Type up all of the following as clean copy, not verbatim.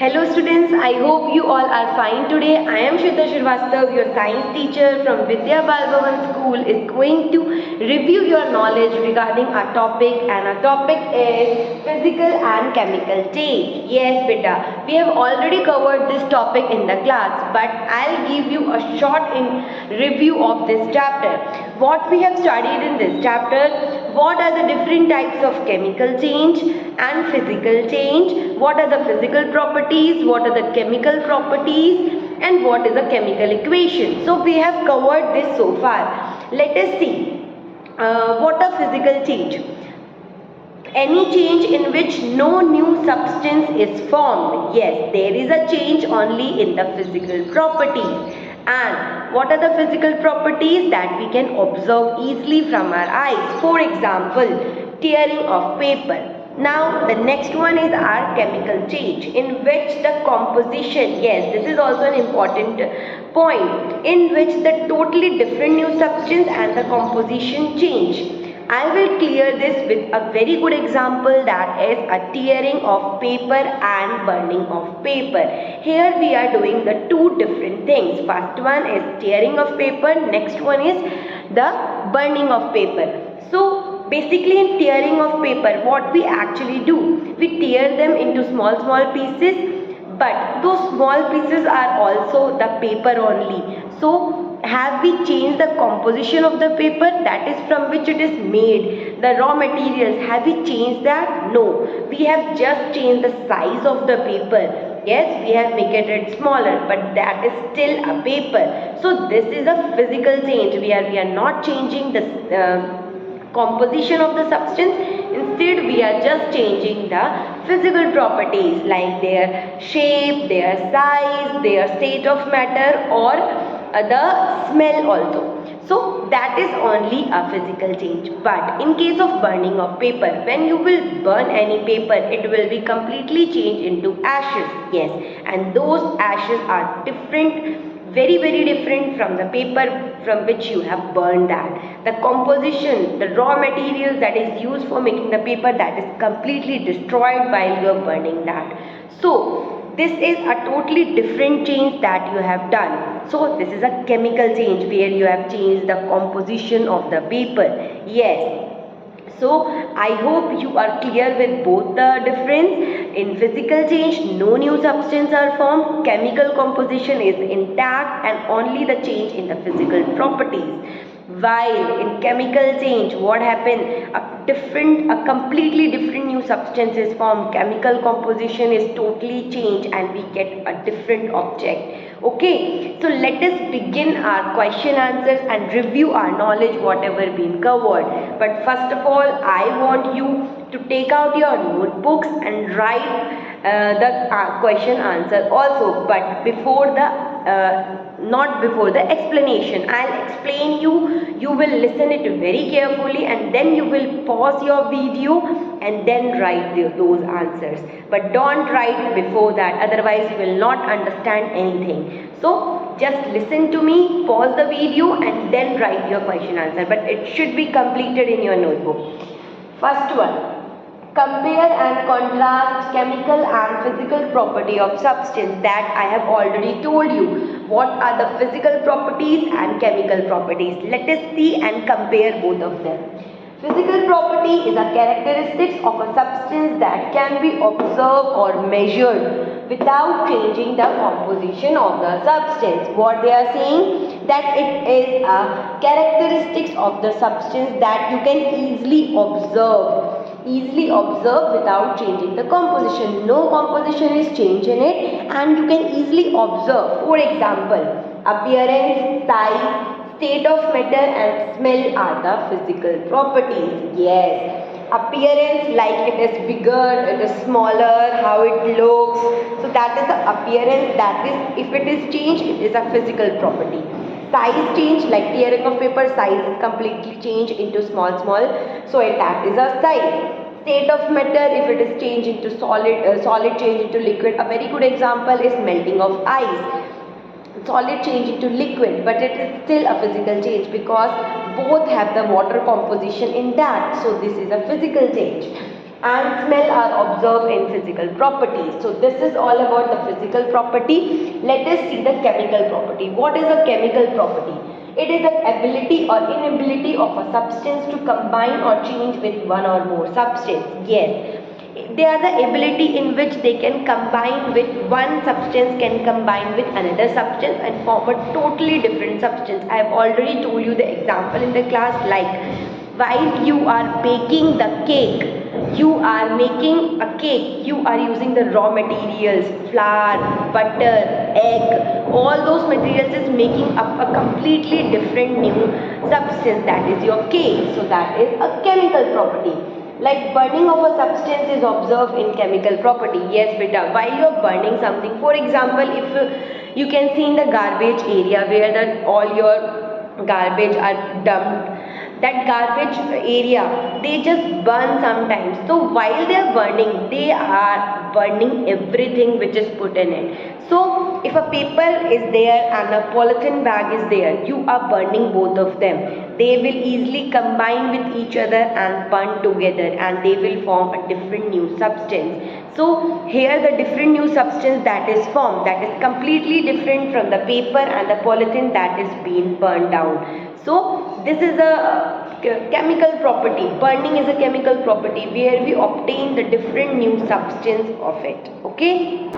Hello students, I hope you all are fine today. I am Shweta Shrivastava, your science teacher from Vidya Bal Bhavan School is going to review your knowledge regarding our topic, and our topic is physical and chemical change. Yes beta, we have already covered this topic in the class, but I'll give you a short review of this chapter. What we have studied in this chapter, what are the different types of chemical change and physical change, what are the physical properties, what are the chemical properties, and what is a chemical equation. So we have covered this so far. Let us see what are physical change. Any change in which no new substance is formed. Yes, there is a change only in the physical properties. And what are the physical properties that we can observe easily from our eyes? For example, tearing of paper. Now the next one is our chemical change, in which the composition, yes, this is also an important point, in which the totally different new substance and the composition change. I will clear this with a very good example, that is a tearing of paper and burning of paper. Here we are doing the two different things. First one is tearing of paper, next one is the burning of paper. So basically in tearing of paper, what we actually do, we tear them into small pieces, but those small pieces are also the paper only. So have we changed the composition of the paper, that is from which it is made, the raw materials, have we changed that? No, we have just changed the size of the paper. Yes, we have made it smaller, but that is still a paper. So this is a physical change. We are not changing the composition of the substance. Instead, we are just changing the physical properties like their shape, their size, their state of matter, or the smell also. So that is only a physical change. But in case of burning of paper, when you will burn any paper, it will be completely changed into ashes. Yes, and those ashes are different, very different from the paper from which you have burned that. The composition, the raw materials that is used for making the paper, that is completely destroyed while you are burning that. So this is a totally different change that you have done. So this is a chemical change where you have changed the composition of the paper. Yes. So I hope you are clear with both the difference. In physical change, no new substance are formed, chemical composition is intact, and only the change in the physical properties. While in chemical change, what happened? A completely different new substance is formed, chemical composition is totally changed, and we get a different object. Okay, so let us begin our question answers and review our knowledge whatever been covered. But first of all, I want you to take out your notebooks and write the question answer also. But before the not before the explanation, I'll explain you will listen it very carefully, and then you will pause your video and then write those answers. But don't write before that, otherwise you will not understand anything. So just listen to me, pause the video, and then write your question answer, but it should be completed in your notebook. First one, compare and contrast chemical and physical property of substance. That I have already told you. What are the physical properties and chemical properties? Let us see and compare both of them. Physical property is a characteristics of a substance that can be observed or measured without changing the composition of the substance. What they are saying, that it is a characteristics of the substance that you can easily observe without changing the composition. No composition is changed in it, and you can easily observe. For example, appearance, size, state of matter, and smell are the physical properties. Yes, appearance, like it is bigger, it is smaller, how it looks. So that is the appearance. That is, if it is changed, it is a physical property. Size change, like tearing of paper, size is completely changed into small, so that is a size. State of matter, if it is changed into solid change into liquid. A very good example is melting of ice. Solid change into liquid, but it is still a physical change because both have the water composition intact. So this is a physical change. and smell are observed in physical properties. So this is all about the physical property. Let us see the chemical property. What is a chemical property? It is the ability or inability of a substance to combine or change with one or more substance. Yes, they are the ability in which they can combine with one substance, can combine with another substance and form a totally different substance. I have already told you the example in the class, like while you are baking the cake, you are making a cake, you are using the raw materials, flour, butter, egg, all those materials is making up a completely different new substance, that is your cake. So that is a chemical property. Like burning of a substance is observed in chemical property. Yes beta, while you are burning something, for example, if you can see in the garbage area where all your garbage are dumped, that garbage area, they just burn sometimes. So while they are burning everything which is put in it. So if a paper is there and a polythene bag is there, you are burning both of them. They will easily combine with each other and burn together, and they will form a different new substance. So here the different new substance that is formed, that is completely different from the paper and the polythene that is being burned down. So this is a chemical property. Burning is a chemical property where we obtain the different new substance of it. Okay.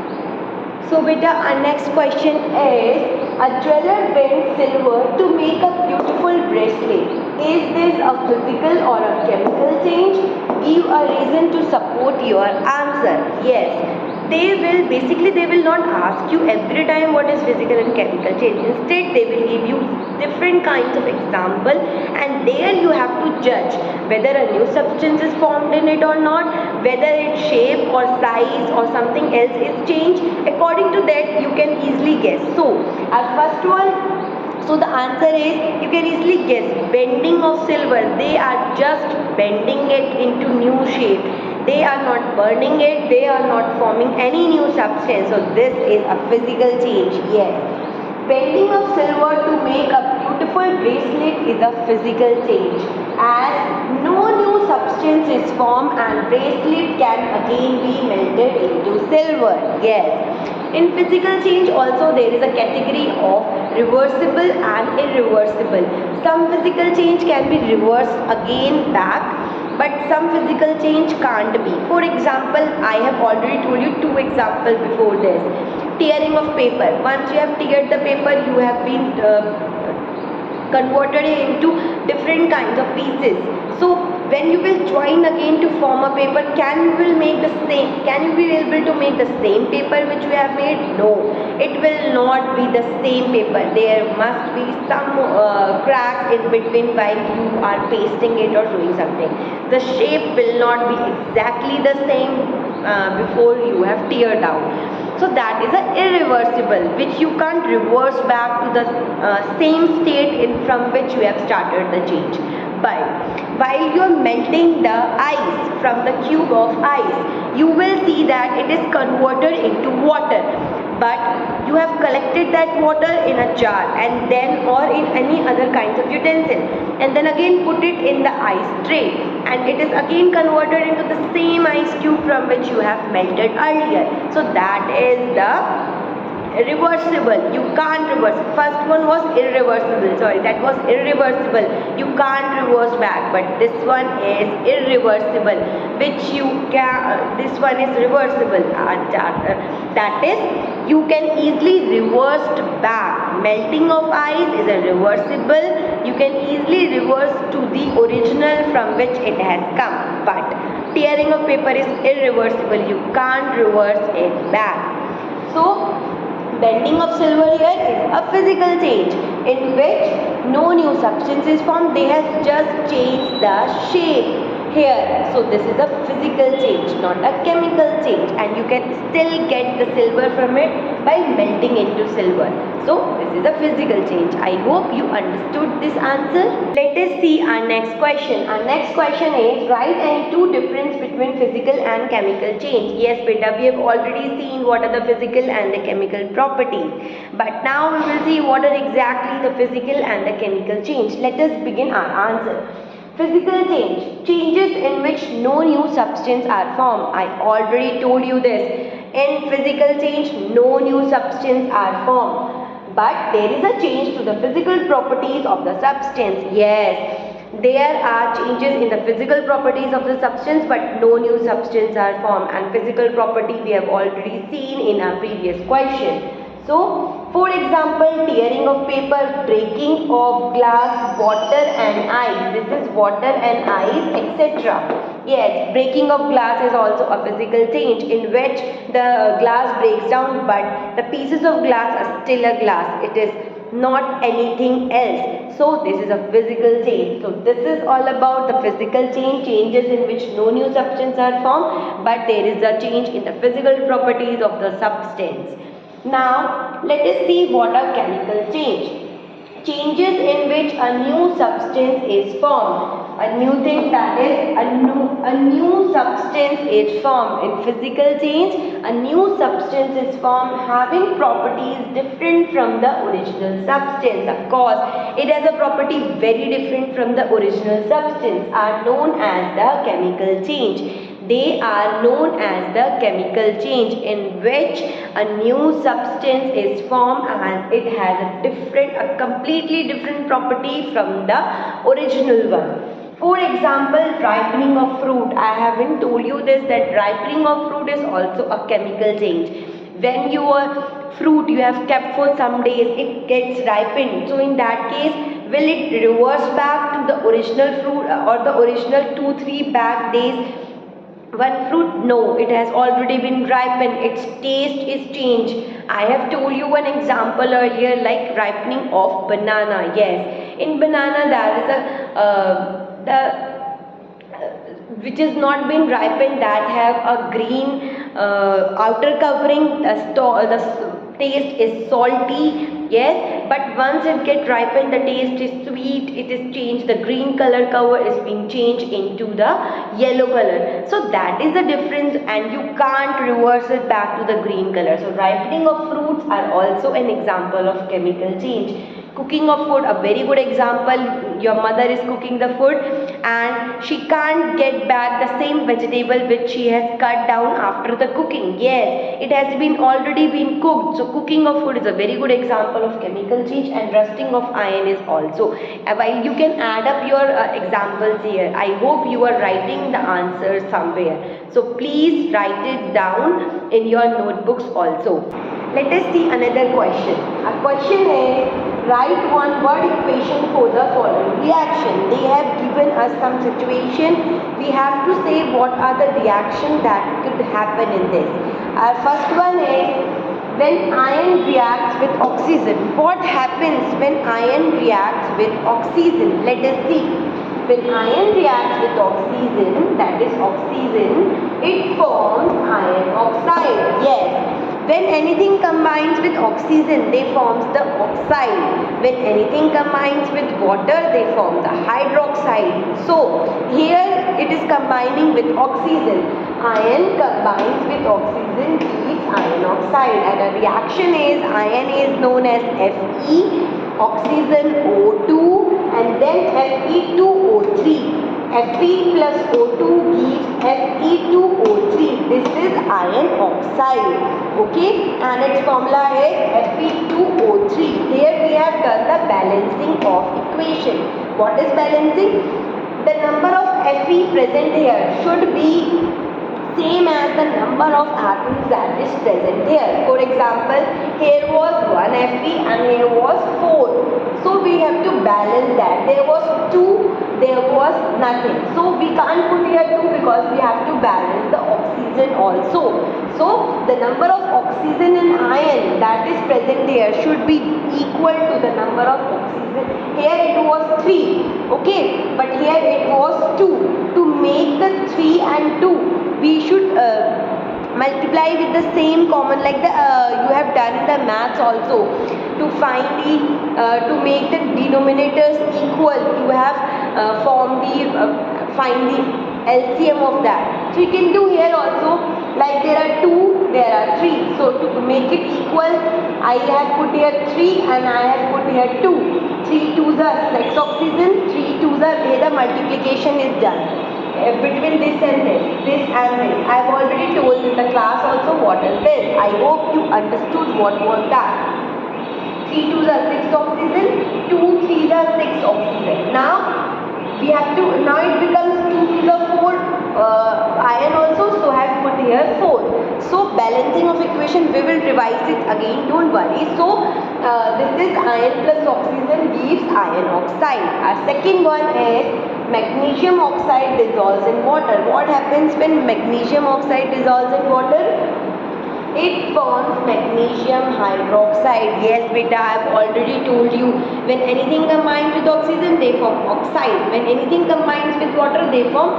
So beta, our next question is, a jeweler bends silver to make a beautiful bracelet. Is this a physical or a chemical change? Give a reason to support your answer. Yes. They will not ask you every time what is physical and chemical change. Instead, they will give you different kinds of example, and there you have to judge whether a new substance is formed in it or not, whether its shape or size or something else is changed. According to that, you can easily guess. So, our first one, so the answer is, you can easily guess, bending of silver. They are just bending it into new shape. They are not burning it, they are not forming any new substance. So this is a physical change. Yes. Bending of silver to make a beautiful bracelet is a physical change, as no new substance is formed and bracelet can again be melted into silver. Yes. In physical change also there is a category of reversible and irreversible. Some physical change can be reversed again back, but some physical change can't be. For example, I have already told you two examples before this. Tearing of paper. Once you have teared the paper, you have been converted into different kinds of pieces. So when you will join again to form a paper, can you be able to make the same paper which you have made? No, it will not be the same paper. There must be some cracks in between while you are pasting it or doing something. The shape will not be exactly the same before you have teared down. So that is an irreversible, which you can't reverse back to the same state from which you have started the change. But while you are melting the ice from the cube of ice, you will see that it is converted into water. But you have collected that water in a jar and then or in any other kinds of utensil, and then again put it in the ice tray, and it is again converted into the same ice cube from which you have melted earlier. So that is the reversible. You can't reverse. First one was irreversible. Sorry, that was irreversible. You can't reverse back. But this one is irreversible, which you can. This one is reversible. That is, you can easily reverse back. Melting of ice is a reversible. You can easily reverse to the original from which it has come. But tearing of paper is irreversible. You can't reverse it back. So bending of silver here is a physical change in which no new substance is formed. They have just changed the shape here. So this is a physical change, not a chemical change, and you can still get the silver from it by melting into silver. So this is a physical change. I hope you understood this answer. Let us see our next question. Our next question is, write any two difference between physical and chemical change. Yes beta, we have already seen what are the physical and the chemical properties. But now we will see what are exactly the physical and the chemical change. Let us begin our answer. Physical change, changes in which no new substance are formed. I already told you this. In physical change, no new substance are formed. But there is a change to the physical properties of the substance. Yes, there are changes in the physical properties of the substance, but no new substance are formed. And physical property we have already seen in our previous question. So, for example, tearing of paper, breaking of glass, water and ice. This is water and ice, etc. Yes, breaking of glass is also a physical change in which the glass breaks down, but the pieces of glass are still a glass. It is not anything else. So, this is a physical change. So, this is all about the physical change, changes in which no new substance are formed, but there is a change in the physical properties of the substance. Now, let us see what are chemical change. Changes in which a new substance is formed. A new thing, that is a new substance is formed. In physical change, a new substance is formed having properties different from the original substance. Of course, it has a property very different from the original substance, are known as the chemical change. They are known as the chemical change in which a new substance is formed and it has a completely different property from the original one. For example, ripening of fruit. I haven't told you this, that ripening of fruit is also a chemical change. When your fruit you have kept for some days, it gets ripened. So in that case, will it reverse back to the original fruit or the original 2-3 back days? One fruit? No, it has already been ripened. Its taste is changed. I have told you one example earlier, like ripening of banana. Yes, in banana there is which has not been ripened, that have a green outer covering. The taste is salty. Yes, but once it gets ripened, the taste is sweet. It is changed. The green color cover is being changed into the yellow color. So that is the difference, and you can't reverse it back to the green color. So ripening of fruits are also an example of chemical change. Cooking of food, a very good example. Your mother is cooking the food and she can't get back the same vegetable which she has cut down after the cooking. Yes, it has been already been cooked. So cooking of food is a very good example of chemical change, and rusting of iron is also. While you can add up your examples here, I hope you are writing the answers somewhere. So please write it down in your notebooks also. Let us see another question. A question is, write one word equation for the following reaction. They have given us some situation. We have to say what are the reactions that could happen in this. Our first one is, when iron reacts with oxygen. What happens when iron reacts with oxygen? Let us see. When iron reacts with oxygen, that is oxygen, it forms iron oxide. Yes. When anything combines with oxygen, they forms the oxide. When anything combines with water, they form the hydroxide. So, here it is combining with oxygen. Iron combines with oxygen, gives iron oxide, and a reaction is, iron is known as Fe, oxygen O2, and then Fe2O3. Fe plus O2 gives Fe2O3. This is iron oxide. Okay, and its formula is Fe2O3. Here we have done the balancing of equation. What is balancing? The number of Fe present here should be same as the number of atoms that is present here. For example, here was 1 Fe and here was 4. So we have to balance that. There was 2, there was nothing. So we can't put here 2 because we have to balance the oxygen also. So the number of oxygen and iron that is present here should be equal to the number of oxygen. Here it was 3, okay, but here it was 2. To make the 3 and 2, we should multiply with the same common, like the you have done in the maths also. To find the to make the denominators equal, you have find the LCM of that. So you can do here also, like there are 2, there are 3. So to make it equal, I have put here 3 and I have put here 2. 3 twos are 6 oxygen, 3 twos are where the multiplication is done between this and this and this. I have already told in the class also what is this. I hope you understood what was that. 3 twos are 6 oxygen, 2 threes are 6 oxygen. Now we have to, now it becomes 2 to the 4 iron also, so I have put here 4. So balancing of equation, we will revise it again, don't worry. So this is iron plus oxygen gives iron oxide. Our second one is magnesium oxide dissolves in water. What happens when magnesium oxide dissolves in water? It forms magnesium hydroxide. Yes beta, I have already told you, when anything combines with oxygen they form oxide, when anything combines with water they form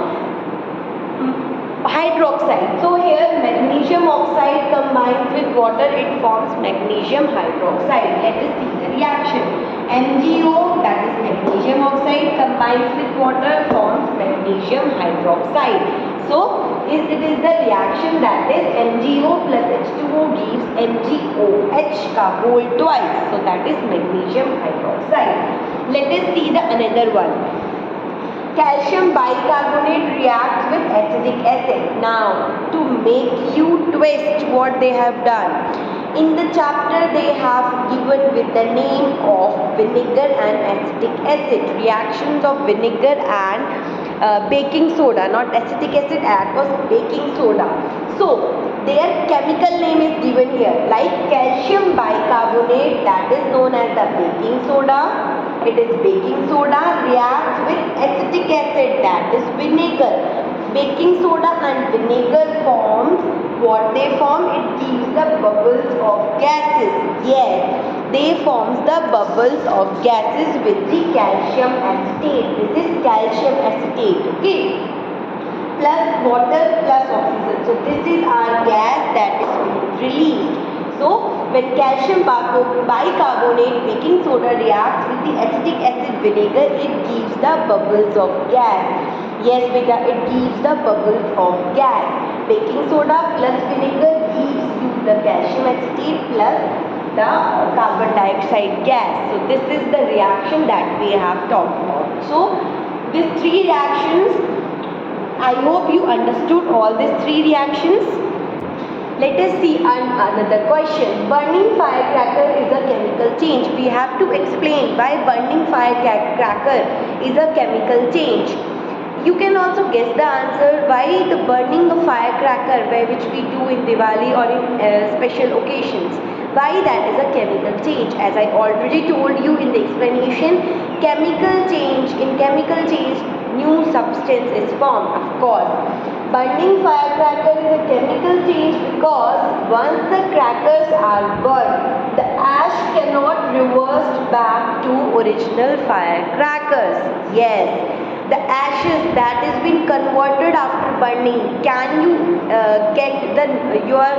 hydroxide. So here magnesium oxide combines with water, it forms magnesium hydroxide. Let us see the reaction. MgO, that is magnesium oxide, combines with water, forms magnesium hydroxide. So it is the reaction, that is MgO plus H2O gives MgOH ka whole twice. So that is magnesium hydroxide. Let us see the another one. Calcium bicarbonate reacts with acetic acid. Now, to make you twist what they have done, in the chapter they have given with the name of vinegar and acetic acid. Reactions of vinegar and baking soda, not acetic acid, that was baking soda. So, their chemical name is given here, like calcium bicarbonate, that is known as the baking soda. It is baking soda reacts with acetic acid, that is vinegar. Baking soda and vinegar forms what they form? It gives the bubbles of gases. Yes, they forms the bubbles of gases with the calcium acetate. This is calcium acetate. Okay, plus water plus oxygen. So this is our gas that is being released. So when calcium bicarbonate baking soda reacts with the acetic acid vinegar, it gives the bubbles of gas. Yes beta, it gives the bubbles of gas. Baking soda plus vinegar gives you the calcium acetate plus the carbon dioxide gas. So this is the reaction that we have talked about. So these three reactions, I hope you understood all these three reactions. Let us see another question. Burning firecracker is a chemical change. We have to explain why burning firecracker is a chemical change. You can also guess the answer why the burning of firecracker, which we do in Diwali or in special occasions, why that is a chemical change. As I already told you in the explanation, in chemical change new substance is formed, of course. Burning firecracker is a chemical change because once the crackers are burned, the ash cannot reverse back to original firecrackers. Yes, the ashes that is been converted after burning, can you get your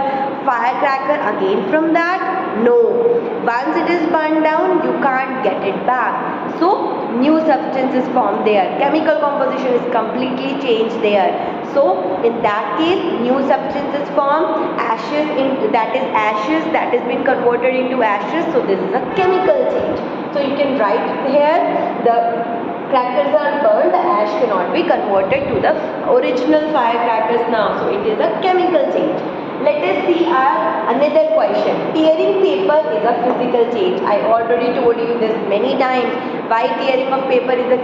firecracker again from that? No. Once it is burned down, you can't get it back. So new substance is formed there. Chemical composition is completely changed there. So in that case, new substance is formed. Ashes that has been converted into ashes. So this is a chemical change. So you can write here, the crackers are burned, the ash cannot be converted to the original firecrackers now. So it is a chemical change. Let us see our another question. Tearing paper is a physical change. I already told you this many times. Why tearing of paper is a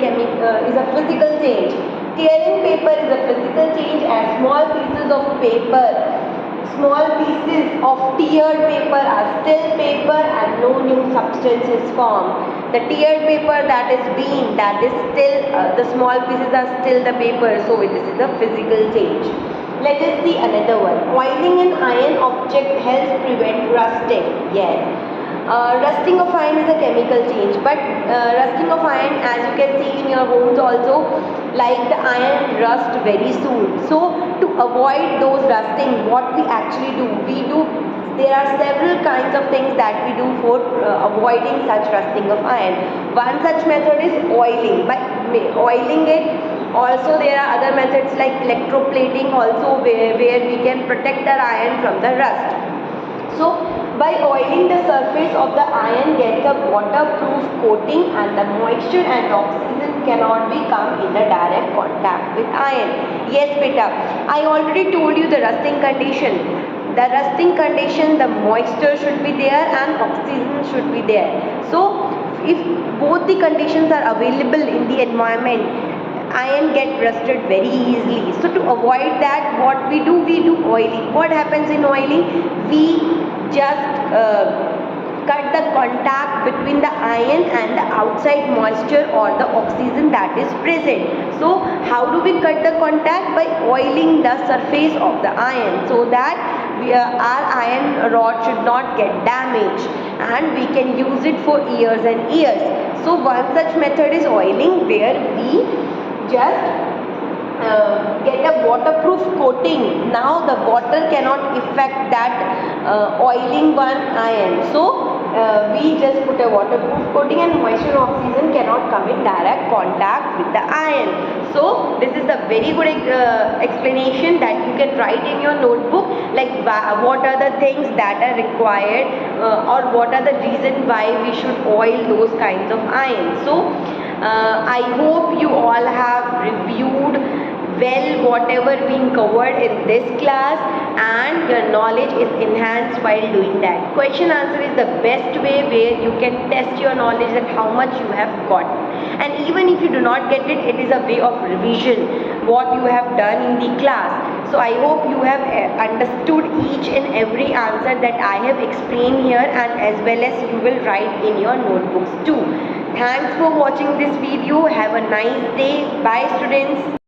physical change. Tearing paper is a physical change as small pieces of teared paper are still paper and no new substance is formed. The teared paper that is still, the small pieces are still the paper. So this is a physical change. Let us see another one. Oiling an iron object helps prevent rusting. Yes. Rusting of iron is a chemical change, but rusting of iron, as you can see in your homes also, like the iron rust very soon. So to avoid those rusting, what we actually do, there are several kinds of things that we do for avoiding such rusting of iron. One such method is oiling. By oiling it, also there are other methods like electroplating also, where we can protect our iron from the rust. So By oiling the surface of the iron gets a waterproof coating and the moisture and oxygen cannot be come in the direct contact with iron. Yes beta, I already told you the rusting condition. The rusting condition, the moisture should be there and oxygen should be there. So if both the conditions are available in the environment, iron get rusted very easily. So to avoid that, what we do oiling. What happens in oiling? We just cut the contact between the iron and the outside moisture or the oxygen that is present. So how do we cut the contact? By oiling the surface of the iron, so that our iron rod should not get damaged and we can use it for years and years. So one such method is oiling, where we just get a waterproof coating. Now the water cannot affect that oiling one iron. So we just put a waterproof coating and moisture oxygen cannot come in direct contact with the iron. So this is a very good explanation that you can write in your notebook, like what are the things that are required or what are the reason why we should oil those kinds of iron. So I hope you all have reviewed well whatever being covered in this class and your knowledge is enhanced while doing that. Question answer is the best way where you can test your knowledge that how much you have got. And even if you do not get it, it is a way of revision what you have done in the class. So I hope you have understood each and every answer that I have explained here, and as well as you will write in your notebooks too. Thanks for watching this video. Have a nice day. Bye students.